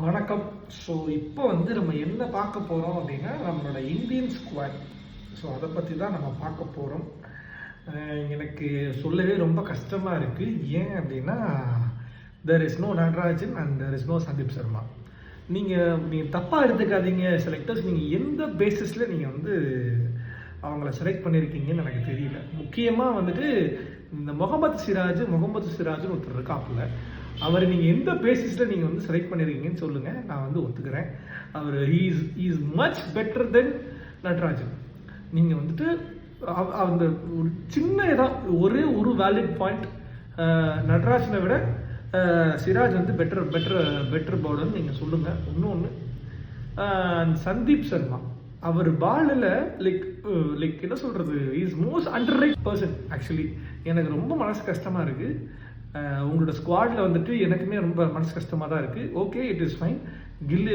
வணக்கம். ஸோ இப்போ நம்ம என்ன பார்க்க போகிறோம் அப்படின்னா நம்மளோட இந்தியன் ஸ்குவாட். ஸோ அதை பற்றி தான் நம்ம பார்க்க போகிறோம். எனக்கு சொல்லவே ரொம்ப கஷ்டமாக இருக்குது. ஏன் அப்படின்னா there is no Natarajan and there is no Sandeep Sharma. நீங்கள் தப்பாக எடுத்துக்காதீங்க செலக்டர்ஸ். நீங்கள் எந்த பேசிஸில் நீங்கள் அவங்கள செலக்ட் பண்ணியிருக்கீங்கன்னு எனக்கு தெரியல. முக்கியமாக இந்த முகமது சிராஜ்னு ஒருத்தர் இருக்காப்புல. அவர் நீங்கள் எந்த பேசிஸில் நீங்கள் செலக்ட் பண்ணியிருக்கீங்கன்னு சொல்லுங்கள், நான் ஒத்துக்கிறேன். அவர் இஸ் மச் பெட்டர் தென் நடராஜன். நீங்கள் அந்த ஒரு சின்ன ஒரே ஒரு வேலிட் பாயிண்ட், நடராஜனை விட சிராஜ் பெட்டர் பவுலர்னு நீங்கள் சொல்லுங்கள். இன்னொன்று, சந்தீப் சர்மா அவர் பாலில் லைக் என்ன சொல்கிறது, is most under rate person. Actually எனக்கு ரொம்ப மனசு கஷ்டமாக இருக்குது. உங்களோட ஸ்குவாடில் எனக்குமே ரொம்ப மனசு கஷ்டமாக தான் இருக்குது. Okay, it is fine. Gill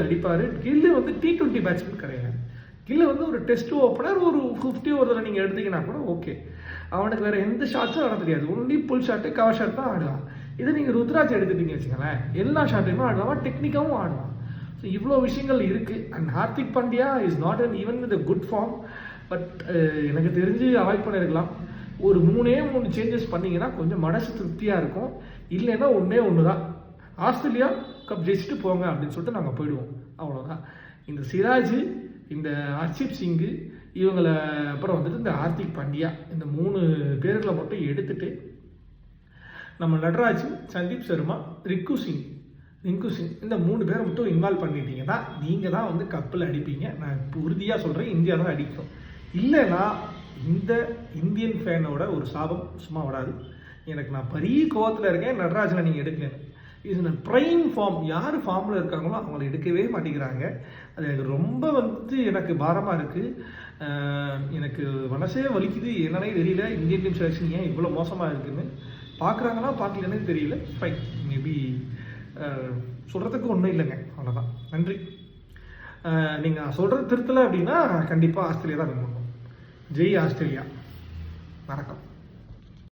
அடிப்பார். கில்லு T20 பேட்ஸ்மேன் கிடையாது. கில்லு ஒரு டெஸ்ட் ஓப்பனர், ஒரு 50 ஓவரில் நீங்கள் எடுத்தீங்கன்னா கூட ஓகே. அவனுக்கு வேறு எந்த ஷாட்ஸும் ஆட தெரியாது. ஒன்லி புல் ஷாட்டு, கவர் ஷாட் தான் ஆடுவான். இதை நீங்கள் ருத்ராஜ் எடுத்துட்டீங்க வச்சுங்களேன், எல்லா ஷாட்டையுமே ஆடுவான், டெக்னிக்காகவும் ஆடுவான். ஸோ இவ்வளோ விஷயங்கள் இருக்குது. And Hardik Pandya is not even with good form. But எனக்கு தெரிஞ்சு அவாய்ட் பண்ணியிருக்கலாம். ஒரு 3 சேஞ்சஸ் பண்ணிங்கன்னா கொஞ்சம் மனசு திருப்தியாக இருக்கும். இல்லைன்னா ஒன்று தான், ஆஸ்திரேலியா கப் ஜெயிச்சுட்டு போங்க அப்படின்னு சொல்லிட்டு நாங்கள் போயிடுவோம். அவ்வளோதான். இந்த சிராஜ், இந்த ஹர்ஷிப் சிங்கு, இவங்களை அப்புறம் இந்த ஹார்திக் பாண்டியா, இந்த 3 பேர்களை மட்டும் எடுத்துட்டு நம்ம நடராஜ், சந்தீப் சர்மா, ரிங்கு சிங் இந்த 3 பேரை மட்டும் இன்வால்வ் பண்ணிட்டீங்கன்னா நீங்கள் தான் கப்பில் அடிப்பீங்க. நான் இப்போ உறுதியாக சொல்கிறேன், இந்தியா தான் அடிக்கும். இல்லைன்னா இந்த இந்தியன் ஃபேனோட ஒரு சாபம் சும்மா வராது. நான் பெரிய கோவத்தில் இருக்கேன். நடராஜனை நீங்கள் எடுக்கல. இது ப்ரைம் ஃபார்ம். யார் ஃபார்மில் இருக்காங்களோ அவங்கள எடுக்கவே மாட்டேங்கிறாங்க. அது எனக்கு ரொம்ப எனக்கு பாரமாக இருக்குது. எனக்கு மனசே வலிக்குது. என்னன்னே தெரியல, இந்தியன் டீம் செலெக்ஷன் ஏன் இவ்வளோ மோசமாக இருக்குதுன்னு. பார்க்குறாங்களா பார்க்கலன்னு தெரியல. ஃபைன், மேபி சொல்கிறதுக்கு ஒன்றும் இல்லைங்க. அவ்வளோதான். நன்றி. நீங்கள் சொல்கிறது திருத்தலை அப்படின்னா கண்டிப்பாக ஆஸ்திரேலியா தான் வின் பண்ணும். ஜெய் ஆஸ்திரேலியா. வணக்கம்.